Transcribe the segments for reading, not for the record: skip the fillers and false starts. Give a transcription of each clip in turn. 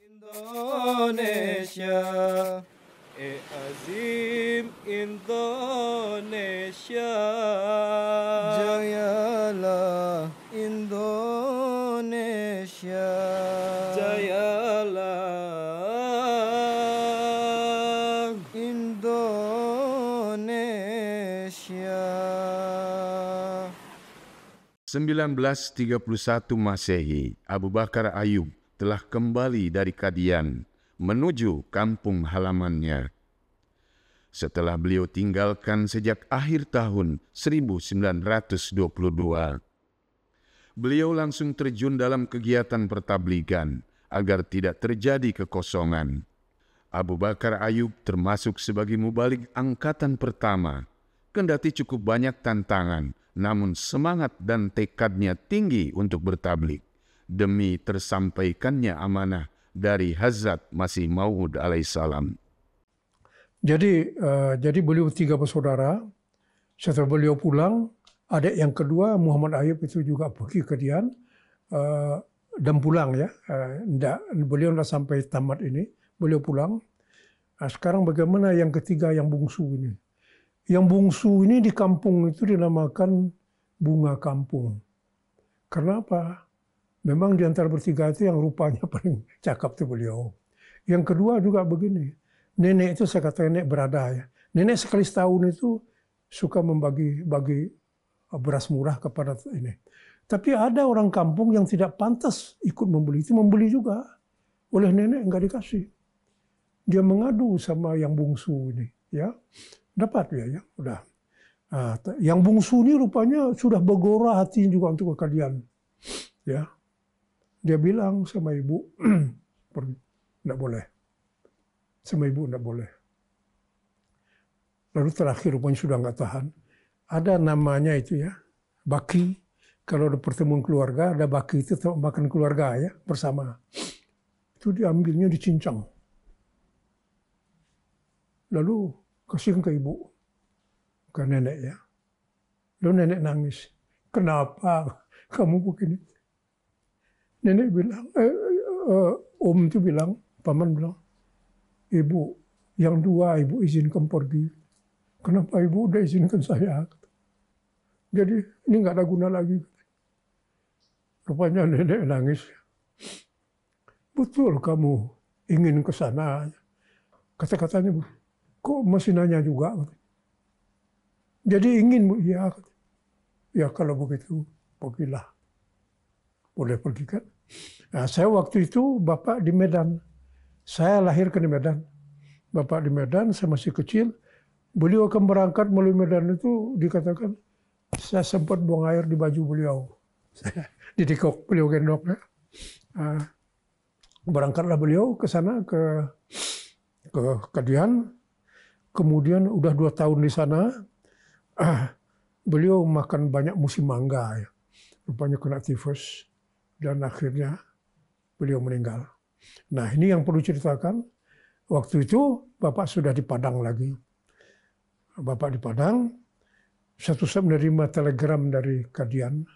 Indonesia, azim Indonesia, jayalah Indonesia, jayalah Indonesia. 1931 Masehi, Abu Bakar Ayub telah kembali dari Kadian menuju kampung halamannya. Setelah beliau tinggalkan sejak akhir tahun 1922, beliau langsung terjun dalam kegiatan pertabligan agar tidak terjadi kekosongan. Abu Bakar Ayub termasuk sebagai mubalik angkatan pertama, kendati cukup banyak tantangan, namun semangat dan tekadnya tinggi untuk bertablik demi tersampaikannya amanah dari Hazrat Masih Maud alaihissalam. Jadi beliau 3 bersaudara. Setelah beliau pulang, adik yang kedua Muhammad Ayub itu juga pergi ke Dian dan pulang ya. Beliau tidak sampai tamat ini, beliau pulang. Nah, sekarang bagaimana yang ketiga yang bungsu ini? Yang bungsu ini di kampung itu dinamakan bunga kampung. Kenapa? Memang di antara bertiga itu yang rupanya paling cakap itu beliau. Yang kedua juga begini. Nenek itu saya kata nenek berada ya. Nenek sekali setahun itu suka bagi beras murah kepada ini. Tapi ada orang kampung yang tidak pantas ikut membeli. Itu membeli juga. Oleh nenek enggak dikasih. Dia mengadu sama yang bungsu ini. Ya. Dapat ya, udah. Nah, yang bungsu ini rupanya sudah bergora hati juga untuk kekadian. Ya. Dia bilang sama ibu, enggak boleh. Sama ibu enggak boleh. Lalu terakhir rupanya sudah enggak tahan. Ada namanya itu ya, baki. Kalau ada pertemuan keluarga, ada baki itu makan keluarga ya, bersama. Itu diambilnya dicincang. Lalu kasihkan ke ibu, ke nenek ya. Lalu nenek nangis. Kenapa kamu begini? Nenek bilang, om itu bilang, paman bilang, ibu, yang dua ibu izinkan pergi. Kenapa ibu udah izinkan saya? Jadi ini nggak ada guna lagi. Rupanya nenek nangis. Betul kamu ingin ke sana. Kata-katanya, kok masih nanya juga? Jadi ingin, Bu, ya. Ya kalau begitu, pergilah. Boleh pergi kan? Nah, saya waktu itu bapak di Medan. Saya lahir di Medan. Bapak di Medan, saya masih kecil. Beliau akan berangkat melalui Medan itu dikatakan, saya sempat buang air di baju beliau. Saya didikok, beliau gendong. Ya. Berangkatlah beliau ke sana, ke Kadian. Kemudian udah 2 tahun di sana, beliau makan banyak musim mangga ya. Rupanya kena tifus dan akhirnya beliau meninggal. Nah ini yang perlu ceritakan. Waktu itu Bapak sudah di Padang lagi. Bapak di Padang, satu saat menerima telegram dari Kadian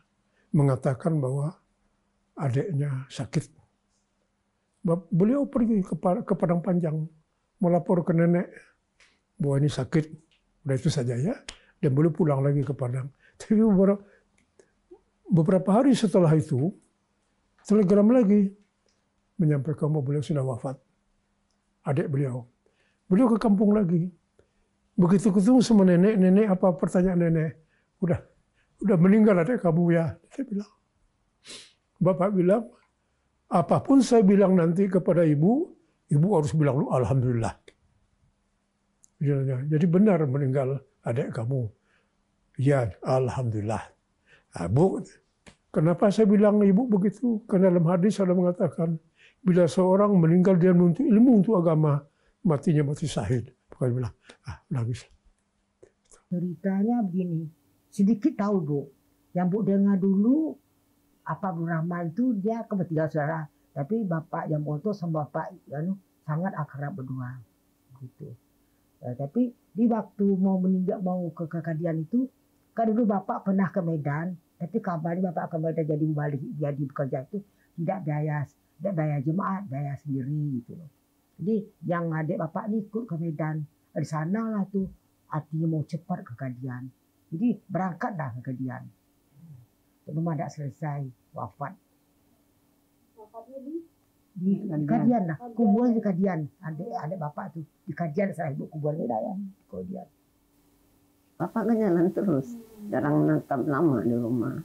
mengatakan bahwa adiknya sakit. Beliau pergi ke Padang Panjang melapor ke nenek bahwa ini sakit, udah itu saja ya, dan beliau pulang lagi ke Padang. Tapi beberapa hari setelah itu, telegram lagi menyampaikan bahwa beliau sudah wafat, adik beliau. Beliau ke kampung lagi. Begitu ketemu sama nenek apa pertanyaan nenek? Udah meninggal adik kamu ya? Saya bilang. Bapak bilang, apapun saya bilang nanti kepada ibu harus bilang lu alhamdulillah. Jadi benar meninggal adik kamu. Ya, alhamdulillah. Nah, Bu, kenapa saya bilang ibu begitu? Karena dalam hadis ada mengatakan, bila seorang meninggal dia menuntut ilmu untuk agama, matinya mati syahid. Bukan bilang, nangis. Ceritanya begini, sedikit tahu Bu, yang Bu dengar dulu, apa Bu Rahman itu dia kebetulan saudara, tapi Bapak yang Monto sama Bapak sangat akrab berdua, gitu. Tapi di waktu mau meninggal mau ke Kadian itu, kan dulu Bapak pernah ke Medan, tapi kabarnya Bapak ke Medan jadi balik jadi bekerja itu tidak biaya Ada daya jemaat, daya sendiri gitu loh. Jadi yang adik bapak nih ikut ke Medan. Di sana lah tuh hatinya mau cepat ke Kadian. Jadi berangkat dah ke Kadian. Belum ada selesai wafat. Wafatnya Di Kadian lah, kuburan di Kadian. Adik bapak tuh di Kadian, saya ibu kuburannya dah ya. Kadian. Bapak kan jalan terus, jarang menetap lama di rumah.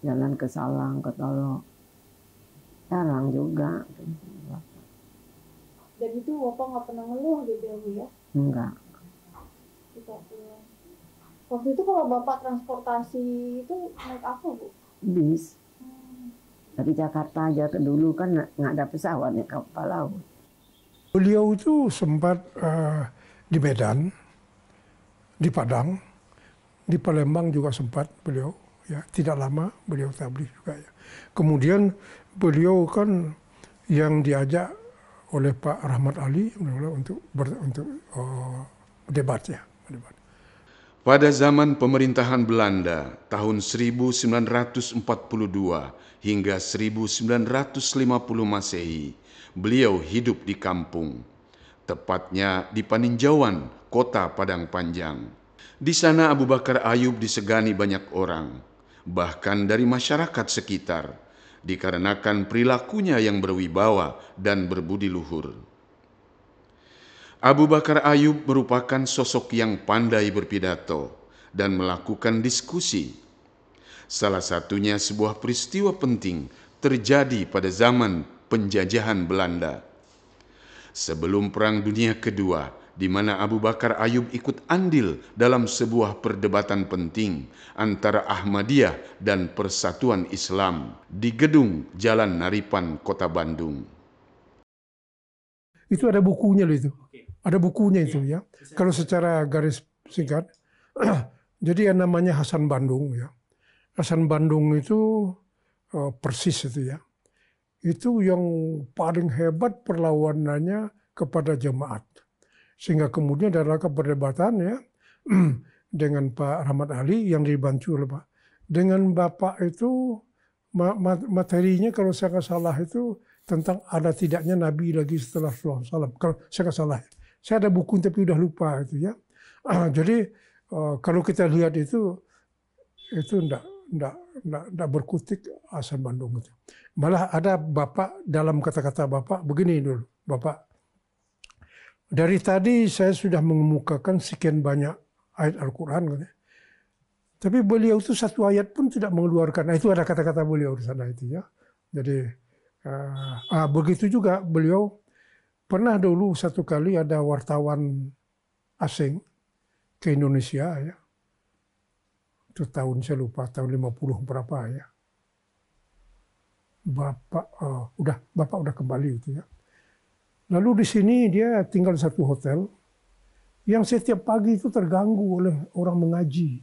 Jalan ke Salang, ke Tolo, jarang juga. dan itu Bapak nggak pernah ngeluh gitu ya Bu ya? Enggak. Kita pulang. Waktu itu kalau Bapak transportasi itu naik apa Bu? Bis. Dari Jakarta aja ke dulu kan nggak ada pesawat ya, kapal laut. Beliau itu sempat di Medan, di Padang, di Palembang juga sempat beliau. Ya, tidak lama beliau tabligh juga ya. Kemudian beliau kan yang diajak oleh Pak Rahmat Ali untuk debat ya. Debat. Pada zaman pemerintahan Belanda tahun 1942 hingga 1950 Masehi, beliau hidup di kampung, tepatnya di Paninjauan, kota Padang Panjang. Di sana Abu Bakar Ayub disegani banyak orang, bahkan dari masyarakat sekitar, dikarenakan perilakunya yang berwibawa dan berbudi luhur. Abu Bakar Ayub merupakan sosok yang pandai berpidato dan melakukan diskusi. Salah satunya sebuah peristiwa penting terjadi pada zaman penjajahan Belanda. Sebelum Perang Dunia Kedua, di mana Abu Bakar Ayub ikut andil dalam sebuah perdebatan penting antara Ahmadiyah dan Persatuan Islam di gedung Jalan Naripan, Kota Bandung. Itu ada bukunya loh itu. Ada bukunya itu ya. Kalau secara garis singkat, jadi yang namanya Hasan Bandung ya. Hasan Bandung itu persis itu ya. Itu yang paling hebat perlawanannya kepada jemaat. Sehingga kemudian dalam perdebatan ya dengan Pak Rahmat Ali yang dibantu oleh Pak. Dengan Bapak itu materinya kalau saya nggak salah itu tentang ada tidaknya Nabi lagi setelah Rasulullah SAW. Kalau saya nggak salah. Saya ada buku tapi udah lupa itu ya. Jadi kalau kita lihat itu enggak berkutik Hasan Bandung itu. Malah ada Bapak dalam kata-kata Bapak begini dulu, Bapak. Dari tadi saya sudah mengemukakan sekian banyak ayat Al-Quran, tapi beliau itu satu ayat pun tidak mengeluarkan. Nah, itu ada kata-kata beliau di sana itu ya. Jadi begitu juga beliau pernah dulu satu kali ada wartawan asing ke Indonesia ya. Itu tahun saya lupa, tahun 50 berapa ya. Bapak udah kembali itu ya. Lalu di sini dia tinggal di satu hotel yang setiap pagi itu terganggu oleh orang mengaji.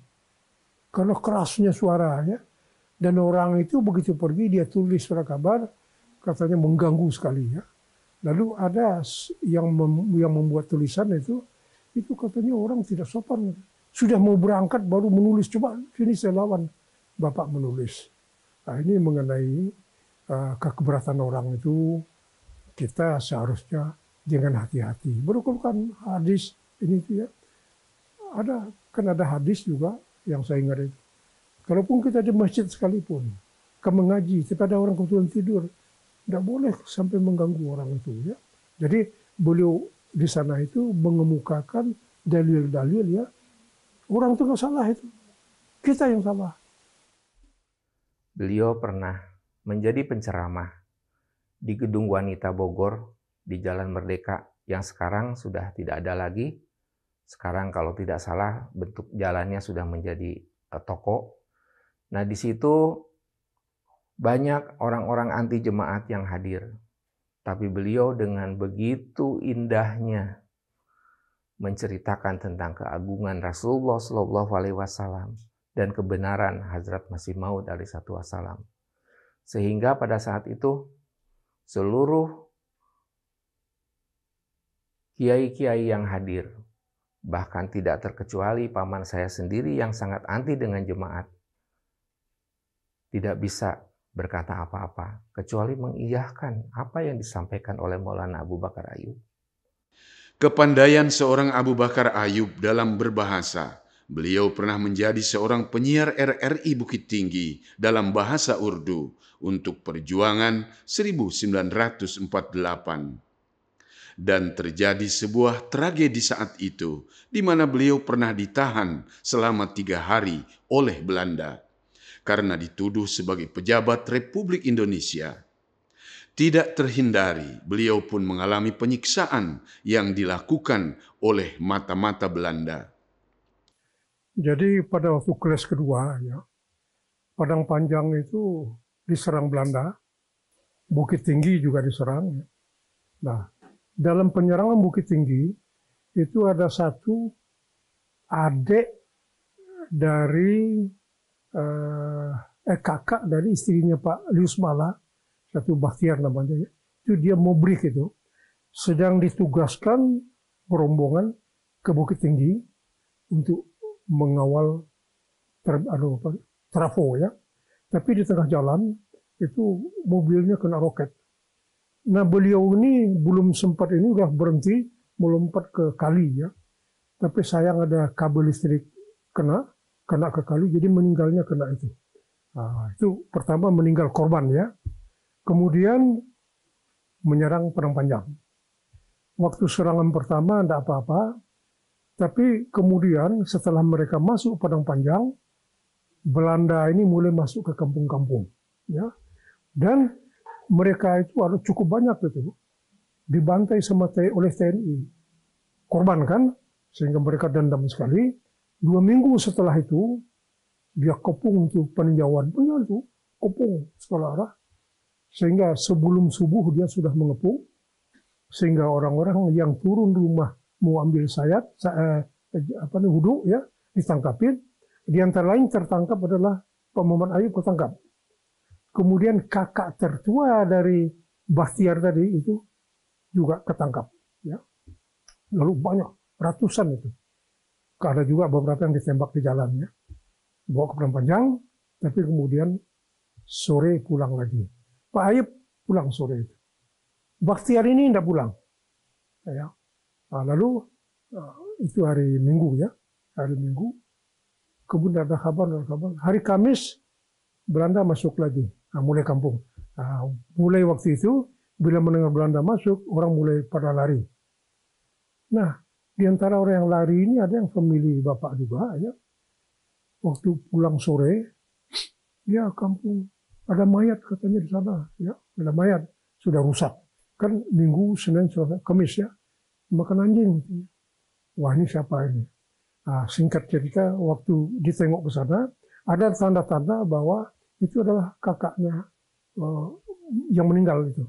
Karena kerasnya suaranya. Dan orang itu begitu pergi dia tulis surat kabar katanya mengganggu sekali ya. Lalu ada yang membuat tulisan itu katanya orang tidak sopan. Sudah mau berangkat baru menulis, coba sini saya lawan. Bapak menulis. Nah, ini mengenai keberatan orang itu kita seharusnya dengan hati-hati. Berukul-kan hadis ini itu ya. Ada hadis juga yang saya ingat itu. Kalaupun kita di masjid sekalipun, ke mengaji, kepada orang kebetulan tidur, tidak boleh sampai mengganggu orang itu ya. Jadi beliau di sana itu mengemukakan dalil-dalil ya. Orang itu nggak salah itu. Kita yang salah. Beliau pernah menjadi penceramah di Gedung Wanita Bogor di Jalan Merdeka yang sekarang sudah tidak ada lagi. Sekarang kalau tidak salah bentuk jalannya sudah menjadi toko. Nah di situ banyak orang-orang anti jemaat yang hadir. Tapi beliau dengan begitu indahnya menceritakan tentang keagungan Rasulullah SAW dan kebenaran Hazrat Masih Maud alaihissalam. Sehingga pada saat itu seluruh kiai-kiai yang hadir, bahkan tidak terkecuali paman saya sendiri yang sangat anti dengan jemaat, tidak bisa berkata apa-apa, kecuali mengiyahkan apa yang disampaikan oleh Maulana Abu Bakar Ayub. Kepandaian seorang Abu Bakar Ayub dalam berbahasa. Beliau pernah menjadi seorang penyiar RRI Bukit Tinggi dalam bahasa Urdu untuk perjuangan 1948. Dan terjadi sebuah tragedi saat itu, di mana beliau pernah ditahan selama 3 hari oleh Belanda karena dituduh sebagai pejabat Republik Indonesia. Tidak terhindari, beliau pun mengalami penyiksaan yang dilakukan oleh mata-mata Belanda. Jadi pada waktu kelas kedua, ya, Padang Panjang itu diserang Belanda, Bukit Tinggi juga diserang. Ya. Nah, dalam penyerangan Bukit Tinggi itu ada satu adik dari kakak dari istrinya Pak Lius Mala, satu Bahtiar namanya, ya. Itu dia mubrik itu, sedang ditugaskan rombongan ke Bukit Tinggi untuk mengawal trafo, ya. Tapi di tengah jalan itu mobilnya kena roket. Nah, beliau ini belum sempat ini udah berhenti melompat ke kali, ya. Tapi sayang ada kabel listrik kena ke kali, jadi meninggalnya kena itu. Nah, itu pertama meninggal korban, ya. Kemudian menyerang Padang Panjang. Waktu serangan pertama tidak apa-apa, tapi kemudian setelah mereka masuk Padang Panjang, Belanda ini mulai masuk ke kampung-kampung, ya. Dan mereka itu ada cukup banyak itu dibantai oleh TNI. Korban kan, sehingga mereka dendam sekali. 2 minggu setelah itu, dia kepung untuk peninjauan. Itu kepung segala arah. Sehingga sebelum subuh dia sudah mengepung. Sehingga orang-orang yang turun rumah mau ambil wudhu, ya, ditangkapin. Di antara lain tertangkap adalah Pak Muhammad Ayub ketangkap. Kemudian kakak tertua dari Bahtiar tadi itu juga ketangkap, ya. Lalu banyak, ratusan itu. Ada juga beberapa yang ditembak di jalan, ya. Bawa ke Padang Panjang, tapi kemudian sore pulang lagi. Pak Ayub pulang sore itu. Bahtiar ini tidak pulang, ya. Nah, lalu itu hari Minggu, ya, hari Minggu. Kemudian ada kabar. Hari Kamis Belanda masuk lagi, mulai kampung. Mulai waktu itu bila mendengar Belanda masuk, orang mulai pada lari. Nah, di antara orang yang lari ini ada yang famili bapak juga, ya. Waktu pulang sore, ya kampung ada mayat katanya di sana, ya, ada mayat sudah rusak. Kan Minggu, Senin, Selasa, Kamis, ya, makan anjing. Wah, ini siapa ini? Nah, singkat cerita, waktu ditengok ke sana, ada tanda-tanda bahwa itu adalah kakaknya yang meninggal itu.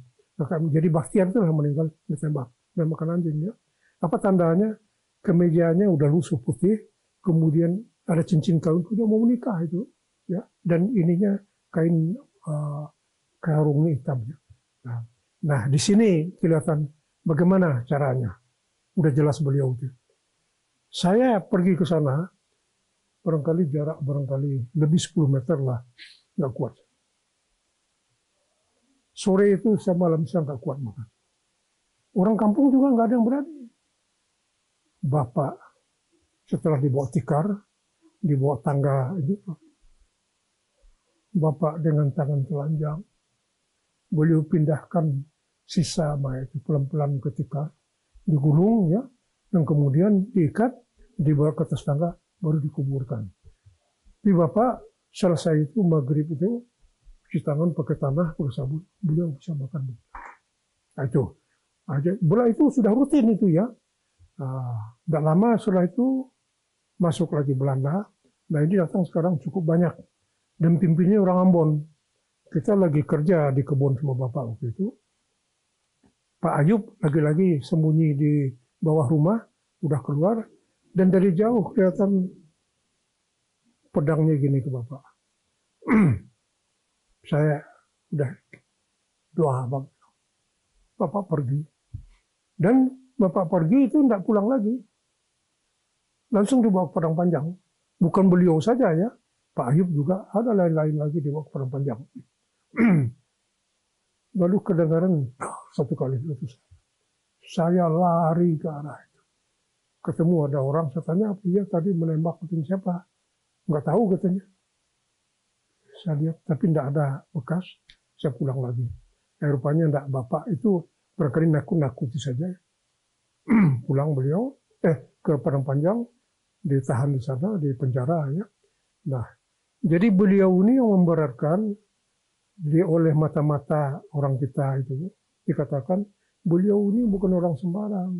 Jadi Bahtiar itu yang meninggal ditembak dan makan anjing, ya. Apa tandanya? Kemejanya udah lusuh putih, kemudian ada cincin kawin, udah mau menikah itu, ya. Dan ininya kain karungnya hitam, ya. Nah, di sini kelihatan bagaimana caranya. Udah jelas beliau itu. Saya pergi ke sana, barangkali jarak lebih 10 meter lah, nggak kuat. Sore itu malam saya nggak kuat makan. Orang kampung juga nggak ada yang berani. Bapak setelah dibawa tikar, dibawa tangga itu, Bapak dengan tangan telanjang, beliau pindahkan sisa mayat itu pelan-pelan ke tikar, digulung, ya, dan kemudian diikat, dibawa ke atas tangga, baru dikuburkan. Tapi Bapak selesai itu maghrib itu, cuci tangan pakai tanah, pakai sabun, beliau bisa makan. Nah, itu. Bola itu sudah rutin itu, ya. Tidak lama setelah itu masuk lagi Belanda. Nah, ini datang sekarang cukup banyak. Dan pimpinnya orang Ambon. Kita lagi kerja di kebun sama Bapak waktu itu. Pak Ayub lagi-lagi sembunyi di bawah rumah, udah keluar. Dan dari jauh kelihatan pedangnya gini ke Bapak. Saya udah doa, Bapak pergi. Dan Bapak pergi itu tidak pulang lagi. Langsung dibawa ke Padang Panjang. Bukan beliau saja, ya. Pak Ayub juga ada lain-lain lagi dibawa ke Padang Panjang. Lalu kedengaran satu kali itu. Saya lari ke arah itu. Ketemu ada orang, saya tanya, iya tadi menembak siapa? Nggak tahu katanya. Saya lihat, tapi tidak ada bekas. Saya pulang lagi. Rupanya tidak, bapak itu barangkali nakut-nakuti saja. Pulang beliau ke Padang Panjang, ditahan di sana, di penjara ya. Nah, jadi beliau ini yang memberatkan oleh mata-mata orang kita itu dikatakan beliau ini bukan orang sembarang,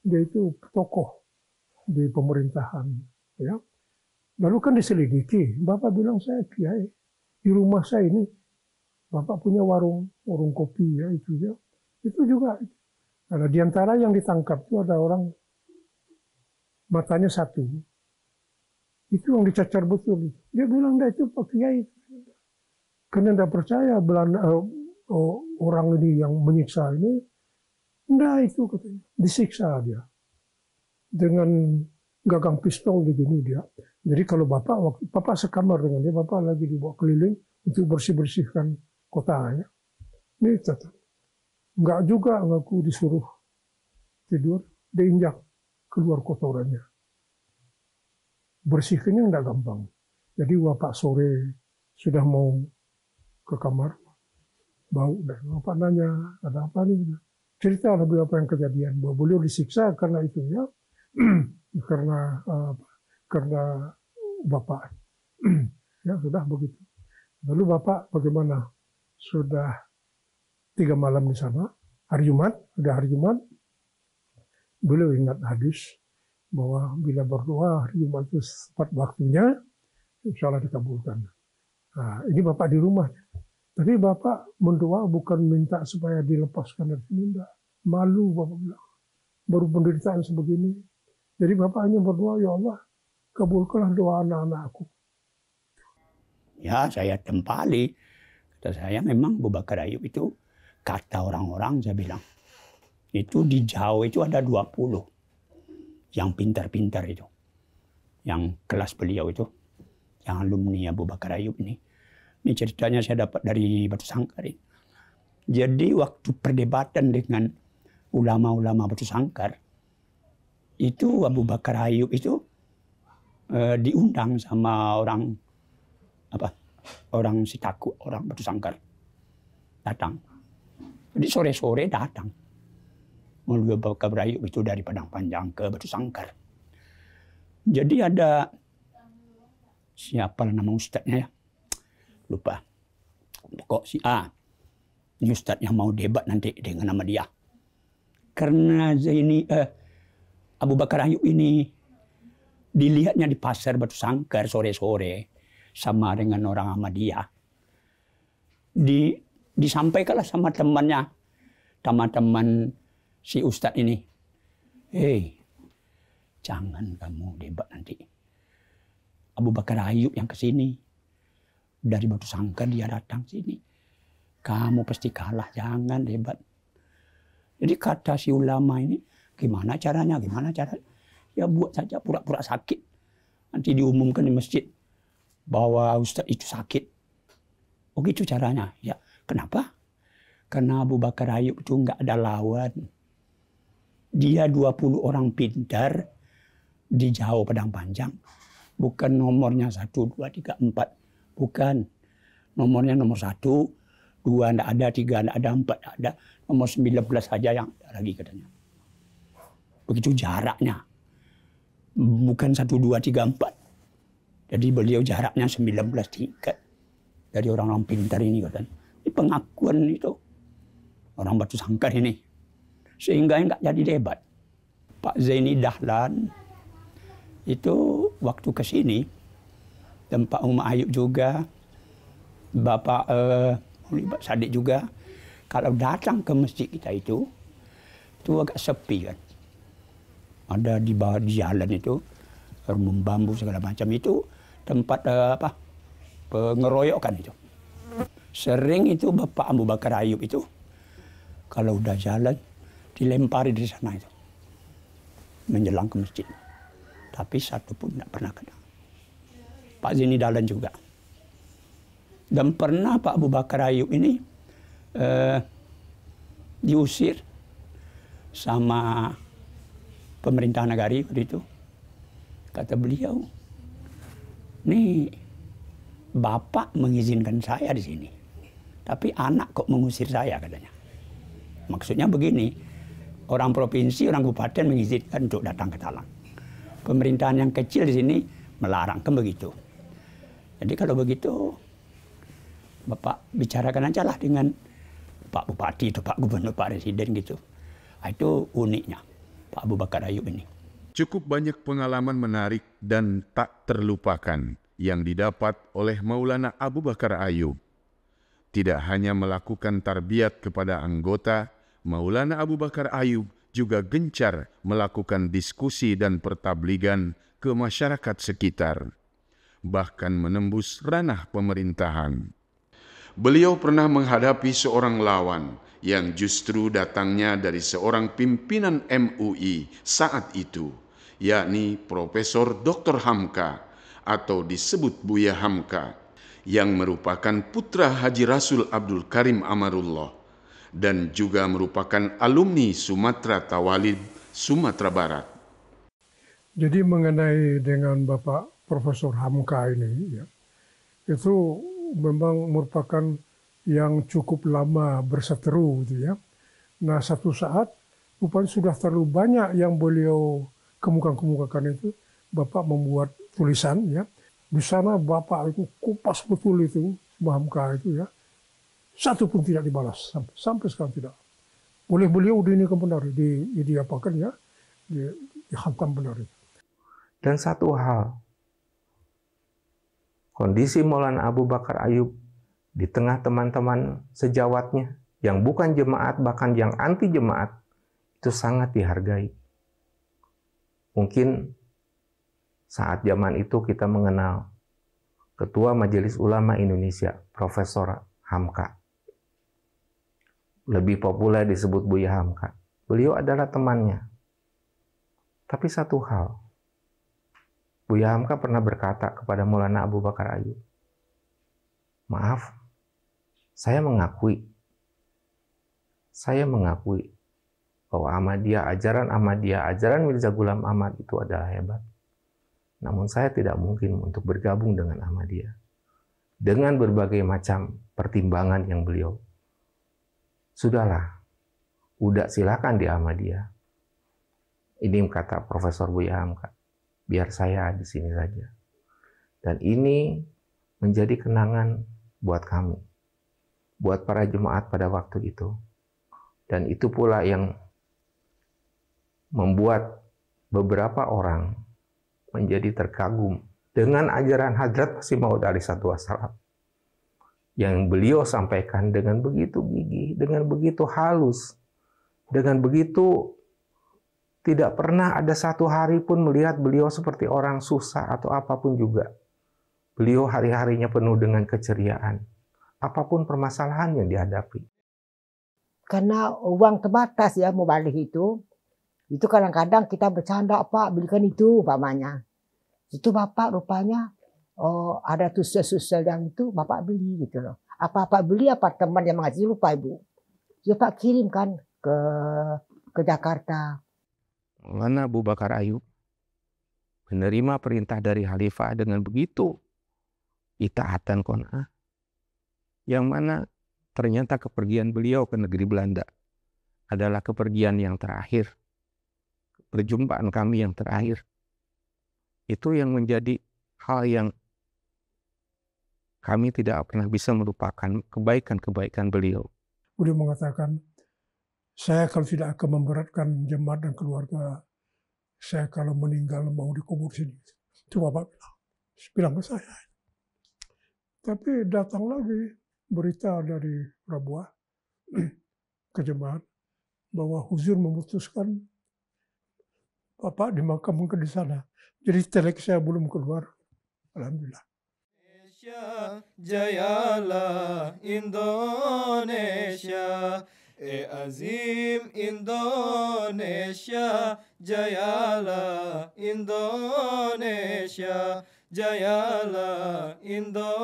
dia itu tokoh di pemerintahan ya. Lalu kan diselidiki, bapak bilang saya kiai, di rumah saya ini bapak punya warung kopi ya itu ya. Itu juga. Nah, di antara yang ditangkap itu ada orang matanya satu. Itu yang dicacar betul. Dia bilang, "Dah itu Pak Kiai." Karena tidak percaya orang ini yang menyiksa ini. Enggak itu katanya. Disiksa dia. Dengan gagang pistol begini dia. Jadi kalau bapak sekamar dengan dia, bapak lagi dibawa keliling untuk bersih-bersihkan kota ya. Ini tetap. Enggak juga ngaku disuruh tidur, diinjak keluar kotorannya. Bersihkannya enggak gampang. Jadi bapak sore sudah mau ke kamar, bau dan bapak nanya, ada apa nih? Cerita lebih apa yang kejadian, bahwa beliau disiksa karena itu ya, karena bapak. Ya sudah begitu. Lalu bapak bagaimana? Sudah 3 malam di sana, hari Jumat, beliau ingat hadis bahwa bila berdoa hari Jumat itu tepat waktunya, insya Allah dikabulkan. Nah, ini bapak di rumah. Tapi bapak mendoa bukan minta supaya dilepaskan dari sini, enggak. Malu bapak bilang. Baru penderitaan sebegini. Jadi bapak hanya berdoa, ya Allah, kabulkanlah doa anak-anak aku. Ya, saya tempali. Kata saya memang Abu Bakar Ayub itu, kata orang-orang saya bilang, itu di Jawa itu ada 20 yang pintar-pintar itu. Yang kelas beliau itu, yang alumni Abu Bakar Ayub ini. Ini ceritanya saya dapat dari Batu Sangkar. Jadi waktu perdebatan dengan ulama-ulama Batu Sangkar, itu Abu Bakar Ayub itu diundang sama orang Sitaku, orang Batu Sangkar. Datang. Jadi sore-sore datang. Abu Bakar Ayub itu dari Padang Panjang ke Batu Sangkar. Jadi ada siapa nama ustadznya ya? Lupa. Kok si A. Ini ustadz yang mau debat nanti dengan nama dia. Karena Abu Bakar Ayub ini dilihatnya di pasar Batu Sangkar sore-sore sama dengan orang Ahmadiyah. Disampaikanlah sama temannya, teman-teman si ustadz ini. Hei, jangan kamu debat nanti. Abu Bakar Ayub yang kesini. Dari Batu Sangkar dia datang sini. Kamu pasti kalah, jangan debat. Jadi kata si ulama ini, gimana caranya? Ya buat saja pura-pura sakit. Nanti diumumkan di masjid bahwa ustaz itu sakit. Oh gitu caranya. Ya, kenapa? Karena Abu Bakar Ayub itu enggak ada lawan. Dia 20 orang pintar di Jawa Padang Panjang. Bukan nomornya 1, 2, 3, 4. Bukan. Nomornya nomor 1, 2 enggak ada, 3 enggak ada, 4 enggak ada. Nomor 19 saja yang ada lagi katanya. Begitu jaraknya. Bukan 1, 2, 3, 4. Jadi beliau jaraknya 19 tingkat. Dari orang-orang pintar ini katanya. Ini pengakuan itu. Orang Batu Sangkar ini. Sehingga enggak jadi debat. Pak Zaini Dahlan itu waktu ke sini, dan Pak Umar Ayub juga, Bapak Sadik juga, kalau datang ke masjid kita itu agak sepi kan. Ada di bawah di jalan itu, rumah bambu segala macam itu tempat pengeroyokan itu. Sering itu Bapak Abu Bakar Ayub itu, kalau udah jalan, dilempari dari sana itu. Menjelang ke masjid. Tapi satu pun tidak pernah kena. Pak Zaini Dahlan juga. Dan pernah Pak Abu Bakar Ayub ini diusir sama pemerintah negari waktu itu. Kata beliau, nih Bapak mengizinkan saya di sini, tapi anak kok mengusir saya katanya. Maksudnya begini, orang provinsi, orang kabupaten mengizinkan untuk datang ke Talang. Pemerintahan yang kecil di sini melarang, kan begitu. Jadi kalau begitu, Bapak bicarakan aja lah dengan Pak Bupati, itu Pak Gubernur, Pak Presiden gitu. Itu uniknya Pak Abu Bakar Ayub ini. Cukup banyak pengalaman menarik dan tak terlupakan yang didapat oleh Maulana Abu Bakar Ayub. Tidak hanya melakukan tarbiyat kepada anggota, Maulana Abu Bakar Ayub juga gencar melakukan diskusi dan pertabligan ke masyarakat sekitar, bahkan menembus ranah pemerintahan. Beliau pernah menghadapi seorang lawan yang justru datangnya dari seorang pimpinan MUI saat itu, yakni Profesor Dr. Hamka atau disebut Buya Hamka, yang merupakan putra Haji Rasul Abdul Karim Amarullah dan juga merupakan alumni Sumatera Tawalid, Sumatera Barat. Jadi mengenai dengan Bapak Profesor Hamka ini, ya, itu memang merupakan yang cukup lama berseteru, gitu ya. Nah, satu saat rupanya sudah terlalu banyak yang beliau kemukakan itu, Bapak membuat tulisan, ya. Di sana Bapak itu kupas betul itu Hamka itu, ya. Satu pun tidak dibalas sampai sekarang tidak. Oleh beliau ini benar, diapakan ya, dihantam benar. Dan satu hal, kondisi Maulana Abu Bakar Ayub di tengah teman-teman sejawatnya yang bukan jemaat, bahkan yang anti jemaat, itu sangat dihargai. Mungkin saat zaman itu kita mengenal Ketua Majelis Ulama Indonesia, Profesor Hamka. Lebih populer disebut Buya Hamka. Beliau adalah temannya. Tapi satu hal, Buya Hamka pernah berkata kepada Maulana Abu Bakar Ayub, maaf, saya mengakui bahwa ajaran Ahmadiyah, ajaran Mirza Ghulam Ahmad itu adalah hebat. Namun saya tidak mungkin untuk bergabung dengan Ahmadiyah. Dengan berbagai macam pertimbangan yang beliau, sudahlah, udah silakan di Ahmadiyah. Ini kata Profesor Buya Hamka, biar saya di sini saja. Dan ini menjadi kenangan buat kami, buat para jemaat pada waktu itu. Dan itu pula yang membuat beberapa orang menjadi terkagum dengan ajaran Hadrat Masih Maud alaihi wassalam yang beliau sampaikan dengan begitu gigih, dengan begitu halus, dengan begitu tidak pernah ada satu hari pun melihat beliau seperti orang susah atau apapun juga. Beliau hari-harinya penuh dengan keceriaan, apapun permasalahan yang dihadapi. Karena uang terbatas ya mau balik itu kadang-kadang kita bercanda, Pak belikan itu umpamanya. Itu Bapak rupanya ada tusel-tusel yang itu Bapak beli gitu loh. Apa-apa beli apa teman yang mengasih lupa Ibu. Ya Pak kirimkan ke Jakarta. Maulana Abu Bakar Ayub menerima perintah dari Khalifah dengan begitu itaatan qanaah, yang mana ternyata kepergian beliau ke negeri Belanda adalah kepergian yang terakhir, perjumpaan kami yang terakhir. Itu yang menjadi hal yang kami tidak pernah bisa melupakan kebaikan-kebaikan beliau. Beliau mengatakan, saya kalau tidak akan memberatkan jemaat dan keluarga, saya kalau meninggal mau dikubur sini. Itu Bapak bilang ke saya. Tapi datang lagi berita dari Rabuah ke jemaat bahwa Huzur memutuskan Bapak dimakamkan di sana. Jadi telek saya belum keluar. Alhamdulillah. Jayalah Indonesia, azim Indonesia, jayalah Indonesia, jayalah Indonesia.